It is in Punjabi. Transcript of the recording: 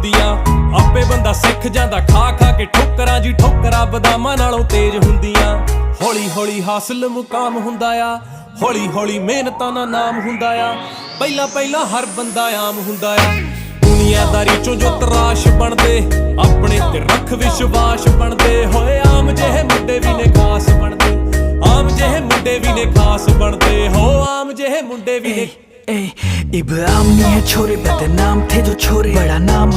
ਹੁੰਦੀਆਂ। ਆਪੇ ਬੰਦਾ ਸਿੱਖ ਜਾਂਦਾ ਖਾ ਖਾ ਕੇ ਠੋਕਰਾਂ ਜੀ, ਠੋਕਰਾਂ ਬਦਾਮਾਂ ਨਾਲੋਂ ਤੇਜ਼ ਹੁੰਦੀਆਂ। ਹੌਲੀ ਹੌਲੀ ਹਾਸਲ ਮੁਕਾਮ ਹੁੰਦਾ ਆ, ਹੌਲੀ ਹੌਲੀ ਮਿਹਨਤਾਂ ਦਾ ਨਾਮ ਹੁੰਦਾ ਆ। ਪਹਿਲਾਂ ਪਹਿਲਾਂ ਹਰ ਬੰਦਾ ਆਮ ਹੁੰਦਾ ਆ। ਦੁਨੀਆਦਾਰੀ ਚੋਂ ਜੋ ਤਰਾਸ਼ ਬਣਦੇ, ਆਪਣੇ ਤੇ ਰੱਖ ਵਿਸ਼ਵਾਸ ਬਣਦੇ ਹੋਏ। ਆਮ ਜਿਹੇ ਮੁੰਡੇ ਵੀ ਨੇ ਖਾਸ ਬਣਦੇ, ਆਮ ਜਿਹੇ ਮੁੰਡੇ ਵੀ ਨੇ ਖਾਸ ਬਣਦੇ ਹੋ। ਆਮ ਜਿਹੇ ਮੁੰਡੇ ਵੀ ਨੇ इब्राहिम नहीं है छोरे, बदनाम थे जो छोरे, बड़ा नाम